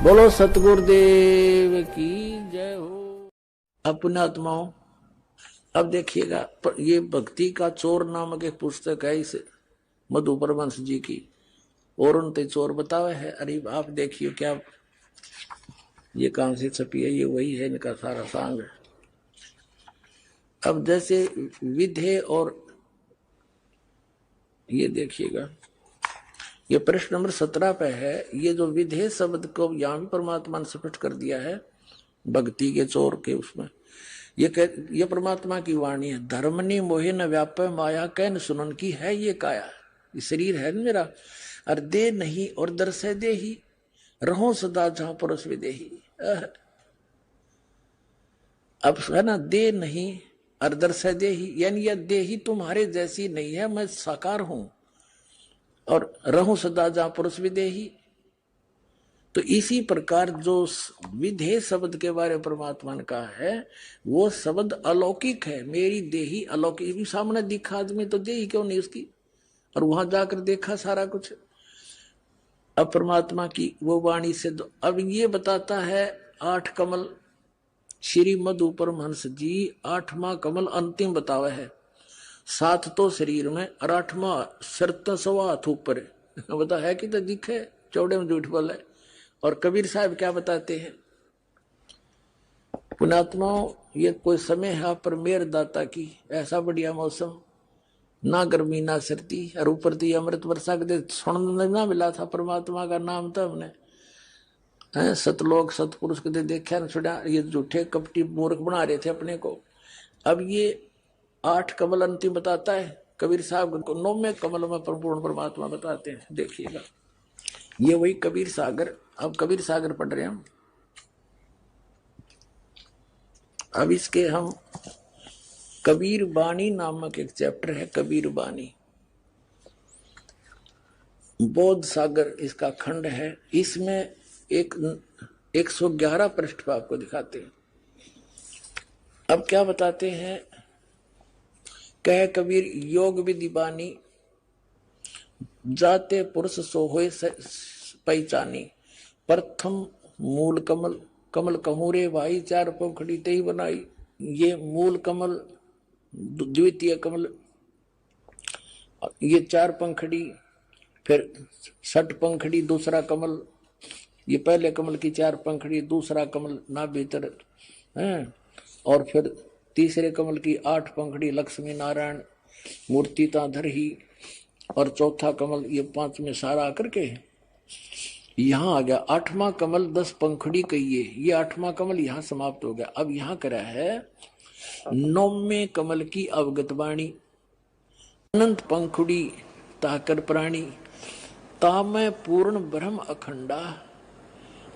बोलो सतगुरुदेव की जय हो। अपने आत्माओं, अब देखिएगा, ये भक्ति का चोर नामक एक पुस्तक है इस मधु परमहंस जी की, और उनते चोर बतावे है। अरे आप देखिए क्या, ये कहां से छपी है, ये वही है, इनका सारा सांग है। अब जैसे विधे, और ये देखिएगा, ये प्रश्न नंबर 17 पे है। ये जो विधेय शब्द को यहां भी परमात्मा ने स्पष्ट कर दिया है भक्ति के चोर के उसमें। ये परमात्मा की वाणी है। धर्मनी मोहे न व्याप माया कैन सुनन की है ये काया। ये शरीर है मेरा, और दे नहीं और दर्शय दे ही, रहो सदा जहां परस विदेही। अब है ना, दे नहीं और दर्शय दे ही, यानी यह दे ही तुम्हारे जैसी नहीं है, मैं साकार हूं, और रहूं सदा जहां पुरुष विदेही। तो इसी प्रकार जो विधेय शब्द के बारे में परमात्मा ने कहा है, वो शब्द अलौकिक है। मेरी देही अलौकिक भी सामने दिखा आदमी तो देही क्यों नहीं उसकी, और वहां जाकर देखा सारा कुछ। अब परमात्मा की वो वाणी से अब ये बताता है 8 कमल। श्री मधु परमहंस जी 8वां कमल अंतिम बतावा है। 7 तो शरीर में और 8वां शर्त सवा हाथ ऊपर बता है कि तो दिखे चौड़े में झूठ बोले। और कबीर साहब क्या बताते हैं, पुणात्माओं, ये कोई समय है पर मेर दाता की, ऐसा बढ़िया मौसम, ना गर्मी ना सर्दी, और ऊपर तो अमृत वर्षा के सुनने ना मिला था परमात्मा का नाम। तो हमने सतलोक सतपुरुष के देखा ना छोड़ा, ये झूठे कपटी मूर्ख बना रहे थे अपने को। अब ये 8 कमल अंतिम बताता है कबीर साहब को, 9वें कमल में पूर्ण परमात्मा बताते हैं। देखिएगा, ये वही कबीर सागर। अब कबीर सागर पढ़ रहे हैं हम। अब इसके हम कबीर बानी नामक एक चैप्टर है, कबीर बानी, बोध सागर इसका खंड है। इसमें एक 111 पृष्ठ पर आपको दिखाते हैं। अब क्या बताते हैं, कह कबीर योग विधि बानी, जाते पुरुष सो होए पहचानी, प्रथम मूल कमल, कमल कहूरे भाई, 4 पंखड़ी ते ही बनाई। ये मूल कमल, द्वितीय कमल, ये 4 पंखड़ी, फिर 6 पंखड़ी दूसरा कमल, ये पहले कमल की 4 पंखड़ी, दूसरा कमल ना भीतर है, और फिर तीसरे कमल की 8 पंखड़ी, लक्ष्मी नारायण मूर्ति ताधर ही, और चौथा कमल ये 5 में सारा आकर के यहां आ गया। 8वां कमल 10 पंखड़ी कहिए, ये 8वां कमल यहां समाप्त हो गया। अब यहां करा है 9वें कमल की अवगत वाणी, अनंत पंखुड़ी ताकर प्राणी, तामय पूर्ण ब्रह्म अखंडा,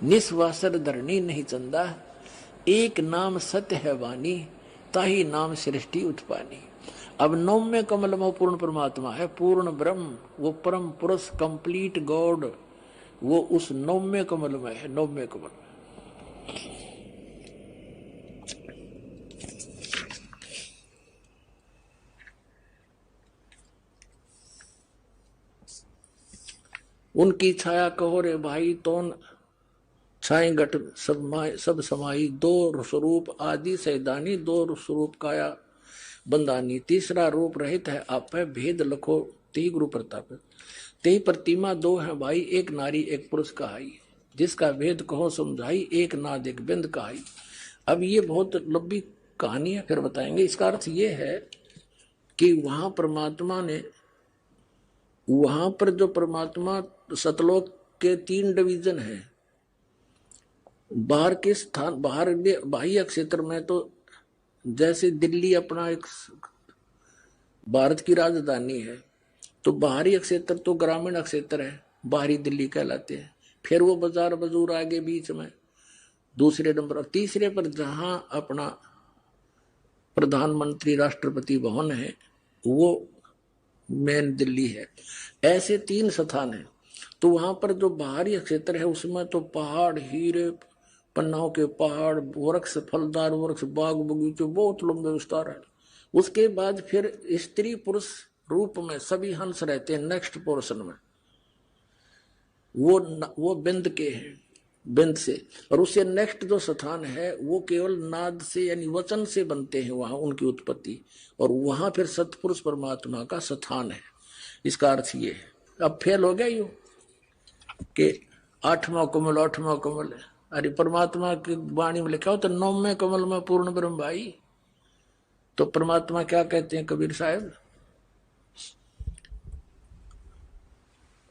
निस्वासर धरणी नहीं चंदा, एक नाम सत्य है वाणी, ताही नाम सृष्टि उत्पानी। अब 9वें कमल में पूर्ण परमात्मा है, पूर्ण ब्रह्म, वो परम पुरुष कंप्लीट गॉड, वो उस 9वें कमल में है। 9वें कमल में उनकी छाया कहो रे भाई, तोन छाई घट सब समाई, 2 स्वरूप आदि सैदानी, 2 स्वरूप काया बंदानी, तीसरा रूप रहित है आप है, भेद लखो ते गुरु प्रताप। ते प्रतिमा 2 है भाई, एक नारी एक पुरुष कहाई, जिसका भेद कहो समझाई, एक नाद एक बिंद कहाई। अब ये बहुत लंबी कहानी है, फिर बताएंगे। इसका अर्थ ये है कि वहां परमात्मा ने, वहां पर जो परमात्मा सतलोक के 3 डिवीजन है, बाहर के स्थान, बाहर बाह्य क्षेत्र में तो जैसे दिल्ली अपना एक भारत की राजधानी है, तो बाहरी क्षेत्र तो ग्रामीण क्षेत्र है, बाहरी दिल्ली कहलाते हैं। फिर वो बाजार बजूर आगे बीच में दूसरे नंबर, और तीसरे पर जहां अपना प्रधानमंत्री राष्ट्रपति भवन है, वो मेन दिल्ली है। ऐसे 3 स्थान है। तो वहां पर जो बाहरी क्षेत्र है उसमें तो पहाड़, हीरे पन्नाओं के पहाड़, वृक्ष, फलदार वृक्ष, बाग बगीचे, बहुत लंबे विस्तार है। उसके बाद फिर स्त्री पुरुष रूप में सभी हंस रहते हैं। नेक्स्ट पोर्शन में वो बिंद के हैं, बिंद से, और उससे नेक्स्ट जो स्थान है वो केवल नाद से यानी वचन से बनते हैं वहां उनकी उत्पत्ति, और वहां फिर सतपुरुष परमात्मा का स्थान है। इसका अर्थ ये है। अब फेल हो गया यूं कि आठवां कमल है। अरे परमात्मा की वाणी में लिखा हो तो 9वें कमल में पूर्ण ब्रह्म भाई। तो परमात्मा क्या कहते हैं कबीर साहब,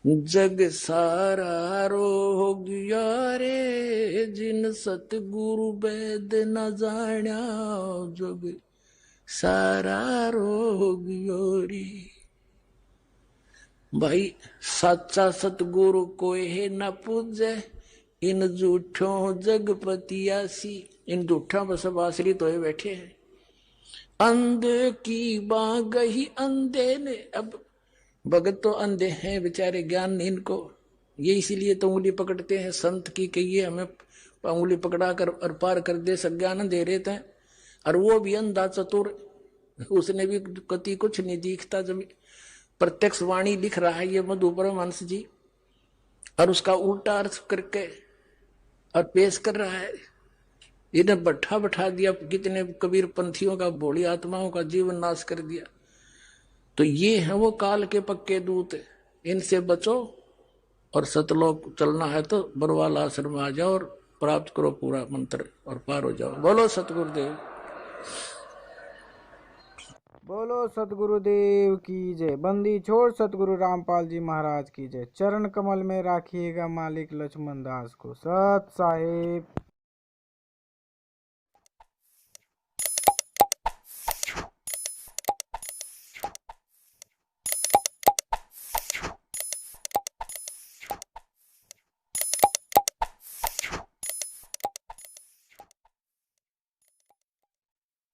जग सारा रोग यारे जिन सतगुरु वेद न जाण्या, जग सारा रोग योरी। भाई सच्चा सतगुरु कोई है न पूजे, इन झूठों जगपतियासी। इन झूठों पर सब आश्रित होए बैठे हैं। अंधे की बाँ गही अंधे ने, अब भगत तो अंधे हैं बेचारे, ज्ञान नहीं इनको, ये इसीलिए तो उंगली पकड़ते हैं संत की कि ये हमें उंगली पकड़ा कर और पार कर दे, सज्ञान दे रहे थे। और वो भी अंधा चतुर, उसने भी कति कुछ नहीं दिखता। जब प्रत्यक्ष वाणी लिख रहा है ये मधु परमहंस जी, और उसका उल्टा अर्थ करके और पेश कर रहा है। इन्हें बैठा दिया, कितने कबीर पंथियों का, भोली आत्माओं का जीवन नाश कर दिया। तो ये है वो काल के पक्के दूत, इनसे बचो और सतलोक चलना है तो बरवाल आश्रम में आ जाओ और प्राप्त करो पूरा मंत्र और पार हो जाओ। बोलो सतगुरुदेव, बोलो सतगुरुदेव की जय। बंदी छोड़ सतगुरु रामपाल जी महाराज की जय। चरण कमल में राखिएगा मालिक लक्ष्मण दास को। सत साहिब।